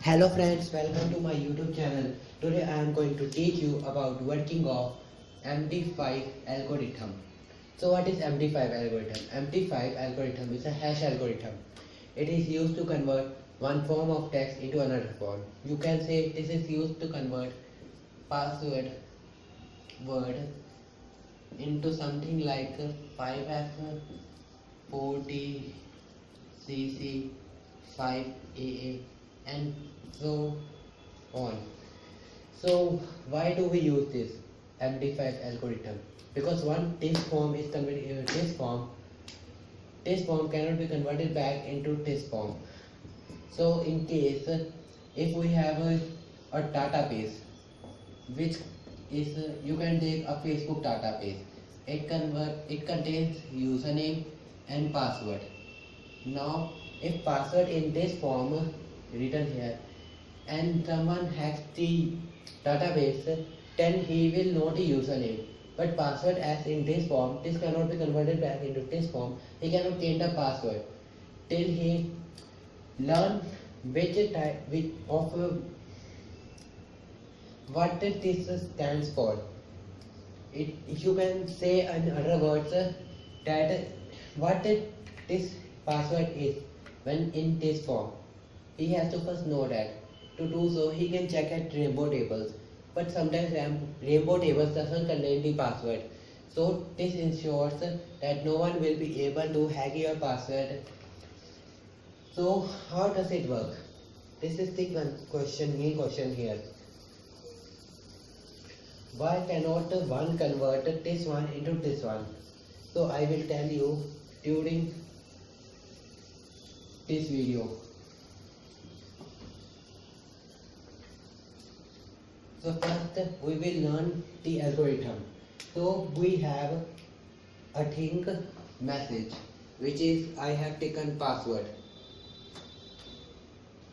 Hello friends, welcome to my YouTube channel. Today I am going to teach you about working of MD5 algorithm. So what is MD5 algorithm? MD5 algorithm is a hash algorithm. It is used to convert one form of text into another form. You can say this is used to convert password word into something like 5F, 4T, CC, 5AA and so on. So why do we use this MD5 algorithm? Because one this form is converted into this form cannot be converted back into this form. So in case if we have a database which is you can take a Facebook database. It contains username and password. Now if password in this form written here and someone hacks the database, then he will know the username. But password as in this form, this cannot be converted back into this form. He cannot change the password till he learn which type of what this stands for. You can say in other words that what this password is when in this form. He has to first know that. To do so, he can check at rainbow tables. But sometimes rainbow tables doesn't contain the password. So this ensures that no one will be able to hack your password. So how does it work? This is the main question here. Why cannot one convert this one into this one? So I will tell you during this video. So first we will learn the algorithm. So we have a thing message which is I have taken password.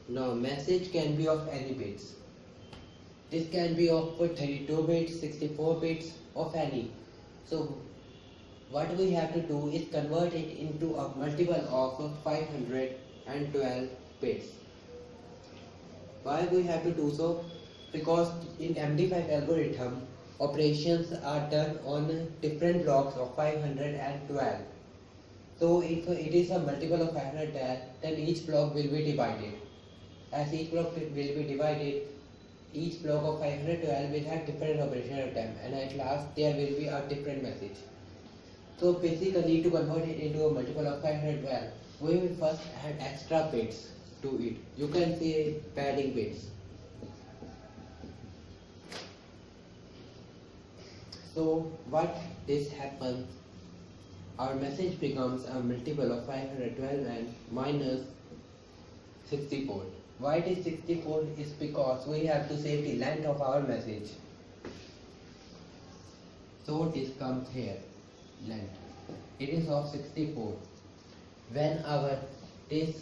Now message can be of any bits. This can be of 32 bits, 64 bits, of any. So what we have to do is convert it into a multiple of 512 bits. Why we have to do so? Because in MD5 algorithm, operations are done on different blocks of 512. So if it is a multiple of 512, then each block will be divided. As each block will be divided, each block of 512 will have different operational time, and at last there will be a different message. So basically to convert it into a multiple of 512, we will first add extra bits to it. You can say padding bits. So what this happens, our message becomes a multiple of 512 and minus 64. Why it is 64 is because we have to save the length of our message. So this comes here, length. It is of 64. When our this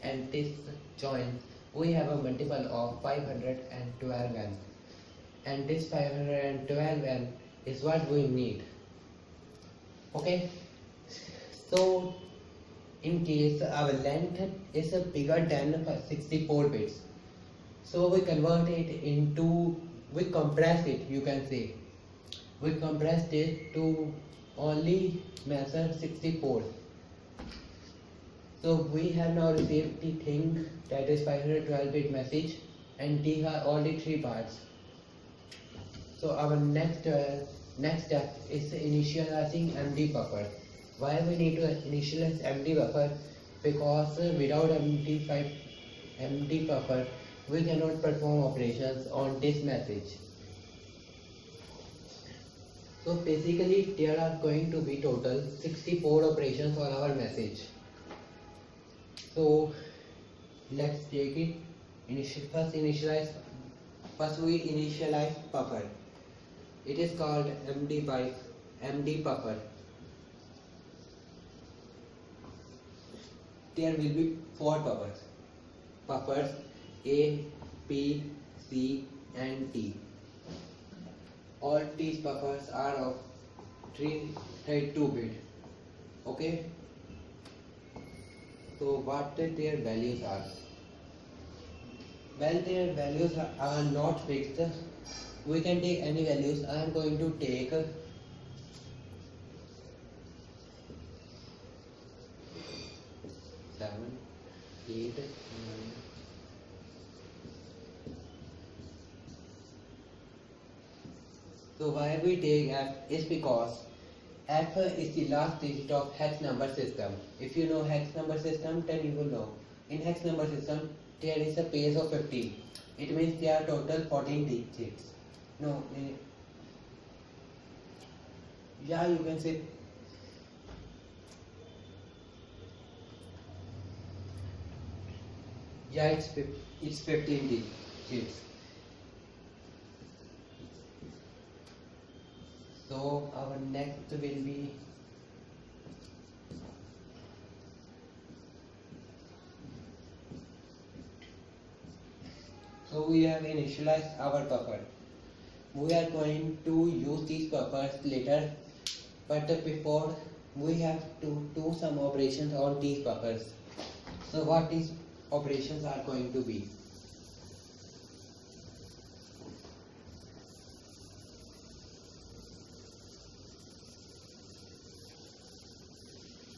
and this join, we have a multiple of 512n. And this 512n is what we need. Okay, so in case our length is bigger than 64 bits, so we convert it into, we compress it, you can say we compressed it to only measure 64. So we have now received the thing that is 512-bit message, and these are only three parts. So our next step is initializing MD buffer. Why we need to initialize MD buffer? Because without MD buffer, we cannot perform operations on this message. So basically there are going to be total 64 operations on our message. So let's take it. First we initialize buffer. It is called MD buffer. There will be four buffers A, B, C and D. All these buffers are of 32 bit. Okay, so what their values are? Well, their values are not fixed. We can take any values. I am going to take 7, 8, 9. So why we take F is because F is the last digit of hex number system. If you know hex number system, then you will know. In hex number system, there is a base of 15. It means there are total 14 digits. No, yeah, you can say. Yeah, it's 15 digits. So our next will be so we have initialized our buffer. We are going to use these buffers later, but before we have to do some operations on these buffers. So what these operations are going to be?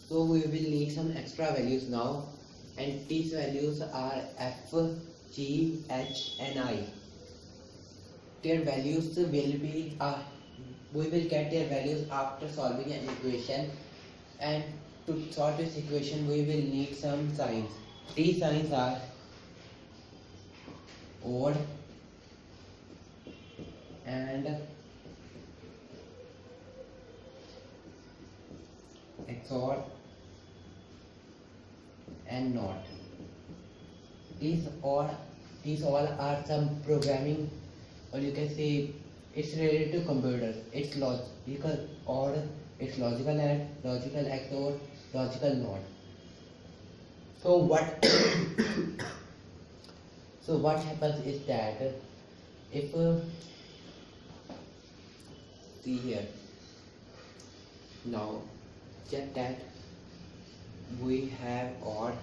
So we will need some extra values now, and these values are f, g, h and I. Their values will be we will get their values after solving an equation, and to solve this equation we will need some signs. These signs are odd and XOR and not. These all are some programming, or you can say it's related to computers. It's logical or it's logical and logical XOR, logical not. So what so what happens is that if see here now check that we have odd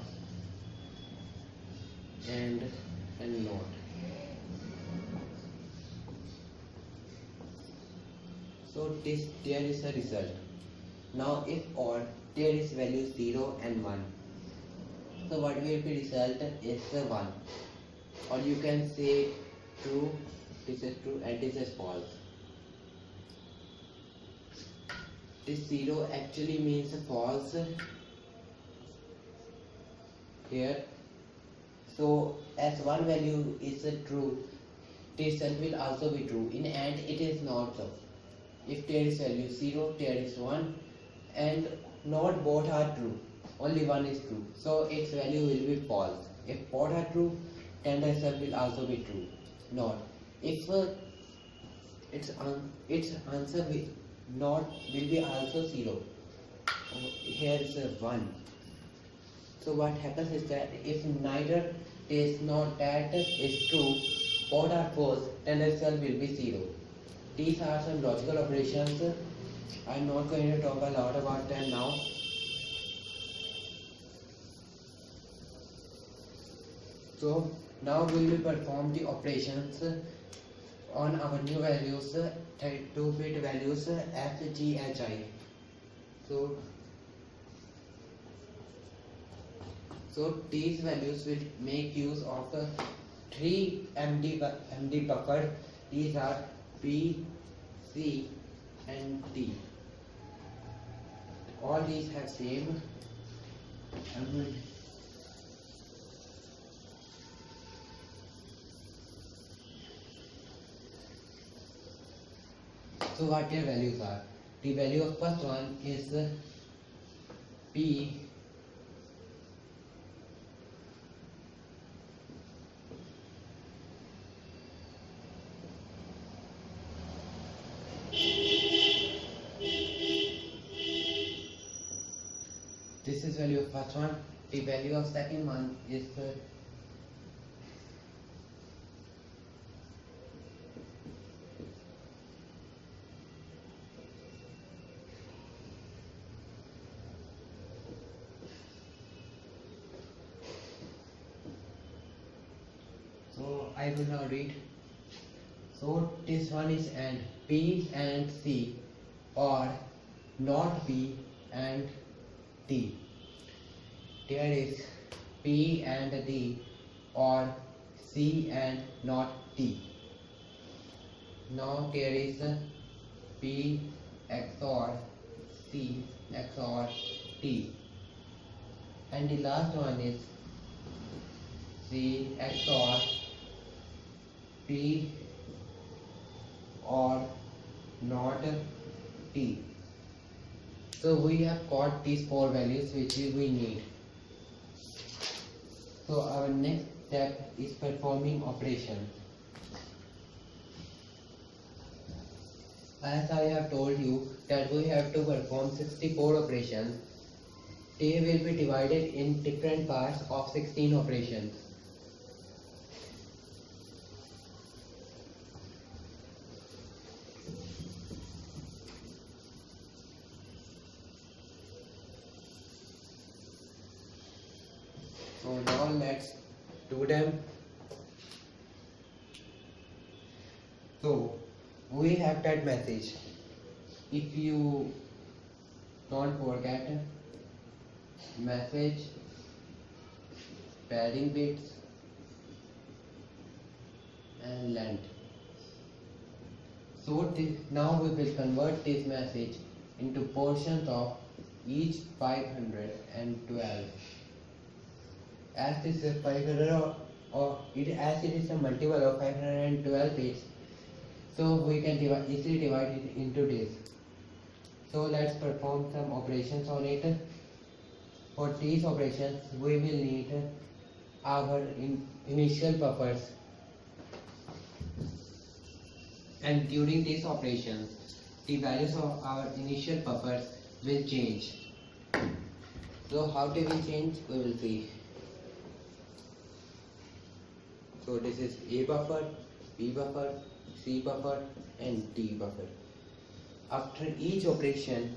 and not. So there is a result. Now if odd, there is value 0 and 1. So what will be result is 1, or you can say true, this is true and this is false. This 0 actually means false here. So as one value is true, this cell will also be true. In AND it is not so. If there is value 0, there is 1, and not both are true. Only one is true. So its value will be false. If both are true, then the cell will also be true. Not. If its answer will be also 0. Here is a 1. So what happens is that if neither is not that is true, both are false, then the result will be 0. These are some logical operations. I am not going to talk a lot about them now. So now we will perform the operations on our new values, 32-bit values f, g, h, I. So these values will make use of 3 MD buffer. These are B, C and D. All these have same so what their values are? The value of first one is P this is value of first one. The value of second one is So I will now read. So this one is and B and C or not B and D. There is P and D or C and not D. Now there is P XOR C XOR D. And the last one is C XOR P or not T. So we have got these four values which we need. So our next step is performing operations. As I have told you that we have to perform 64 operations. They will be divided in different parts of 16 operations. So now let's do them. So we have that message. If you don't forget, message padding bits and length. So now we will convert this message into portions of each 512. As this is 500 as it is a multiple of 512 bits, so we can easily divide it into this. So let's perform some operations on it. For these operations, we will need our initial buffers, and during these operations, the values of our initial buffers will change. So how they will change, we will see. So this is A buffer, B buffer, C buffer and D buffer. After each operation,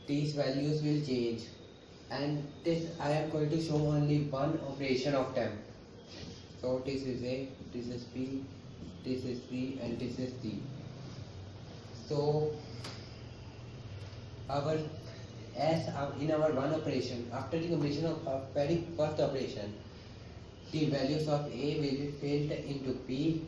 these values will change, and this I am going to show only one operation of them. So this is A, this is B, this is C and this is D. So in our one operation, after the completion of our very first operation, the values of A will be filled into B,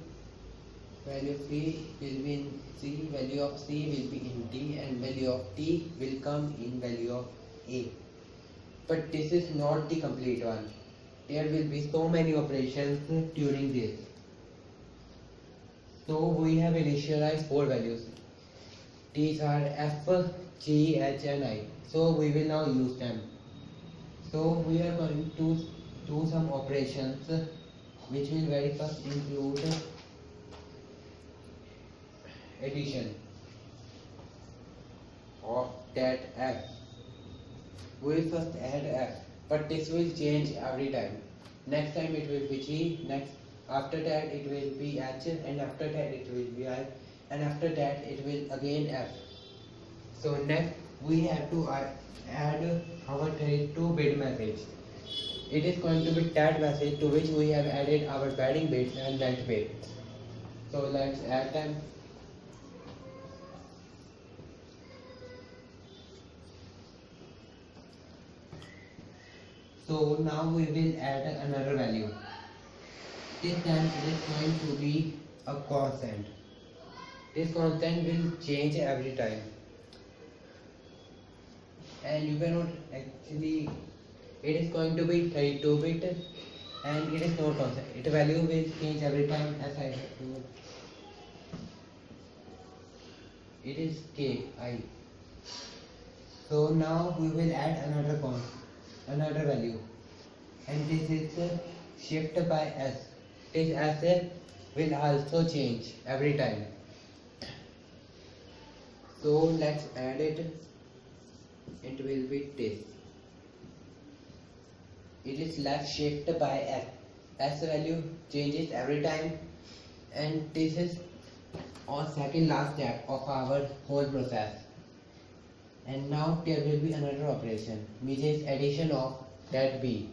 value of B will be in C, value of C will be in D and value of D will come in value of A. But this is not the complete one. There will be so many operations during this. So we have initialized four values. These are F, G, H and I. So we will now use them. So we are going to do some operations which will very first include addition of that F. We will first add F, but this will change every time. Next time it will be G, after that it will be H, and after that it will be I, and after that it will again F. So next we have to add our 32-bit message. It is going to be that message to which we have added our padding bits and length bits. So let's add them. So now we will add another value. This time it is going to be a constant. This constant will change every time. And you cannot actually, it is going to be 32-bit and it is not constant. Its value will change every time, as I have told. It is Ki. So now we will add another value, and this is shift by S. This S will also change every time. So let's add it. It will be this. It is left shift by S. S value changes every time, and this is our second last step of our whole process. And now there will be another operation, which is addition of that B.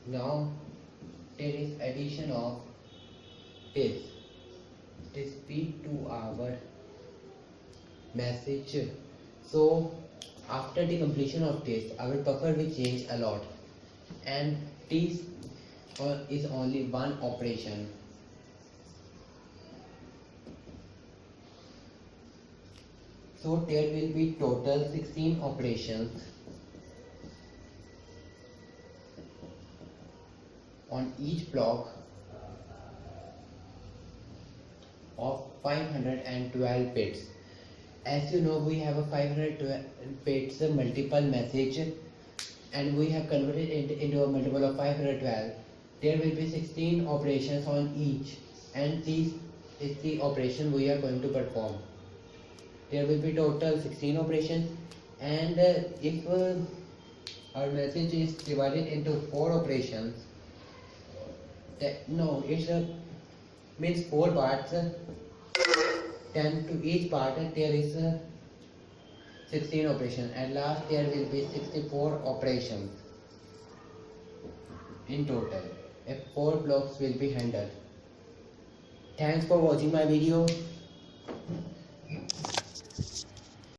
Now there is addition of this speed to our message. So after the completion of this, our buffer will change a lot, and this is only one operation. So there will be total 16 operations on each block of 512 bits. As you know, we have a 512 bits multiple message, and we have converted it into a multiple of 512. There will be 16 operations on each, and this is the operation we are going to perform. There will be total 16 operations, and if our message is divided into 4 operations, no, it's means 4 parts, 10 to each part, there is 16 operations, and last there will be 64 operations in total if 4 blocks will be handled. Thanks for watching my video.